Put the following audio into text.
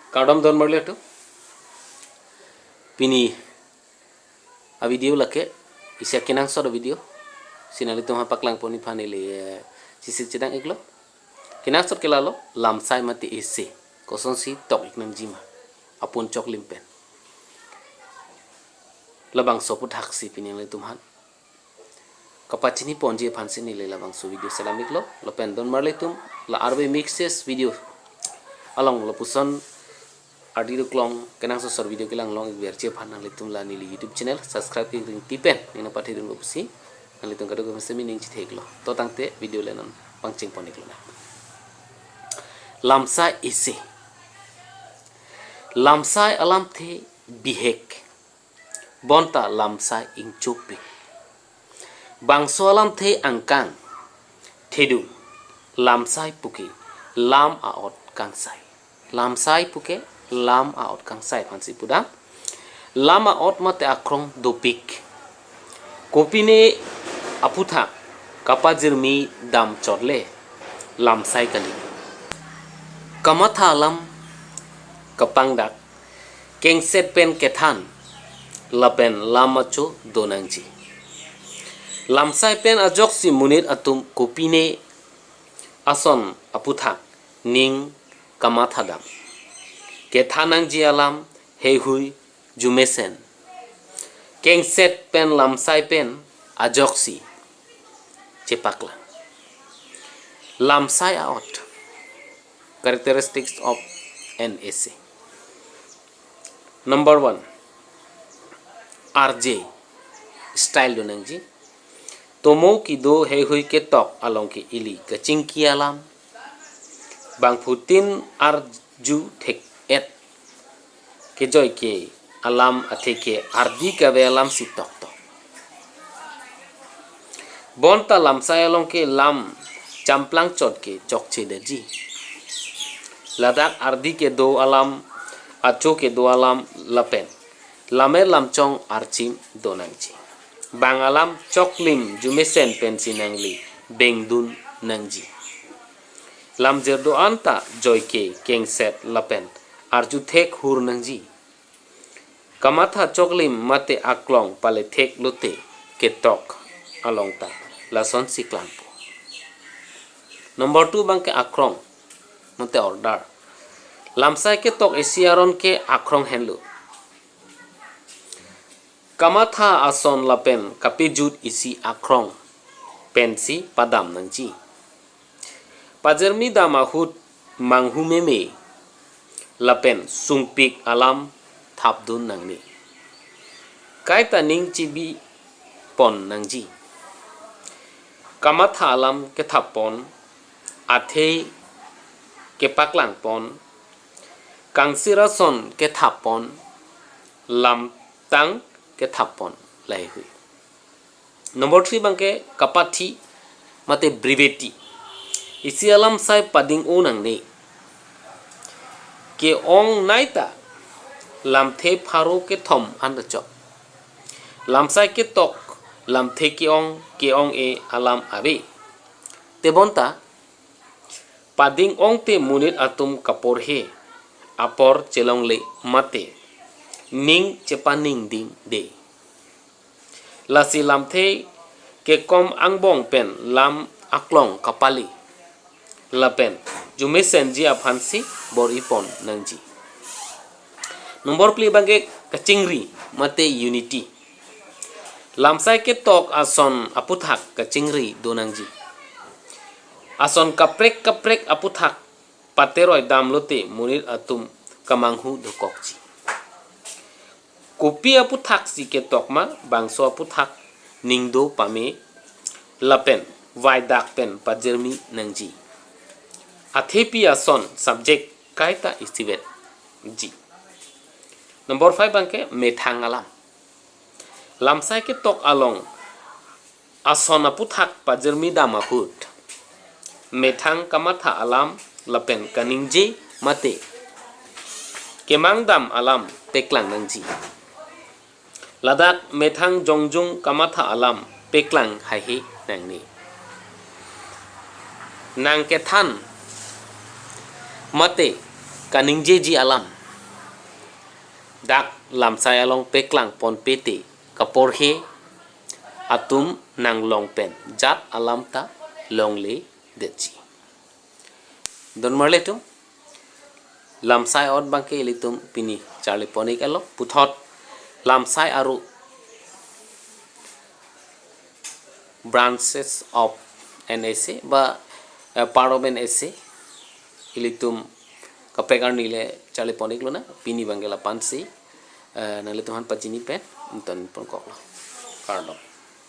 Kadam don marle tu pini a video lake isya kinang so video sinali tu paklang poni panele sisi cedang iglo kinang so kelalo lamsai mati isi koson si tok iknang jima apun cok limpen labang so put haksi pini le tumhan kapachini ponje phansi ni le labang so video selam iglo lo pen don marle tum la Rbey mixes video along lo puson Adi klong kenang so video kelang long biar cie panang litung la nili YouTube channel subscribe king tipen nina pati dun busi nang litung kado ko semi ning chithek lo to tangte video lenon pangching ponik lo na lamsai ise lamsai alam the bihek bonta lamsai ing chupik bangso alam the angkang thedu lamsai puki lam aot kangsai lamsai puke lam out kang sai phansi puda lama out mate akrong dopik kopine aputha kapajirmi dam chorle lam sai kali kamatha lam kapangdak kengset pen kethan lapen lamacho donangji lam sai pen ajok si munit atum kopine ason aputha ning kamatha dam kethanang ji alam hehui jumesen kengset pen lamsai pen ajoksi cepakla lamsai out characteristics of an essay. Number 1 RJ style donang ji tomo ki do hehui ke tok along ke ili kaching ki alam bang putin arju thek et ke joy ke alam atheke ardi ka be alam si tok tok bonta lam sayalong ke lam champlang chot ke chok che derji ladak ardi ke do alam acho ke do alam lapen lame lam chong archim donangji bang alam choklim jumesen pensinangli bengdun nangji lamjir do anta joy ke kengset lapen arju thek hur nangji kamatha choklim mate aklong pale thek lote ketok alongta lason siklampo. Number 2 bangke akrong mate order lamsai ke tok esiaron ke akrong henlu kamatha ason lapen kapijut isi akrong pensi padam nangji pajermi damahut manghu meme lapen sungpik alam thapdun nangni kaita ning chibi pon nangji kamatha alam ke thapon athe ke paklang pon kangsirason ke thapon lam tang ke thapon lai hui. Number 3 bangke kapathi mate brevity isi alam sai pading unang ne ke ong naita lam the pharo ke thom an chok lam sai ke tok lam the ke ong e alam abe te bonta pading ong te munit atum kapor he apor chelong le mate ning chepaning ding de lasi lam the ke kom angbong pen lam aklong kapali lapen jumesen ji aphansi bor ipon nangji. Number pli bangke kachingri mate unity lamsai ke tok ason aputhak kachingri donangji ason kaprek aputhak pateroi damlote munir atum kamanghu dokokji kopi aputhak si ke tok ma bangso aputhak ningdo pame lapen vaidak pen pajermi nangji athepi ason subject kaita istivet ji. Number 5 bangke methang alam lamsai ke tok along ason aputhak pajermi damahut methang kamatha alam lapen kaningje mate kemangdam alam peklang nangji ladak methang jongjung kamatha alam peklang haihe nangni nang kethan mate kaningje ji alam dak lamsai along peklang pon pete kapor he atum nang long pen jat alam ta long le dechi don marle tum lamsai ot bangke ilitum pini charli ponik alo puthot lamsai aru branches of an essay ba part of an essay ilitum kapegar nile charli ponik lo na pini bangela pansi nale tuhan pajini pen ton pon koklo kardo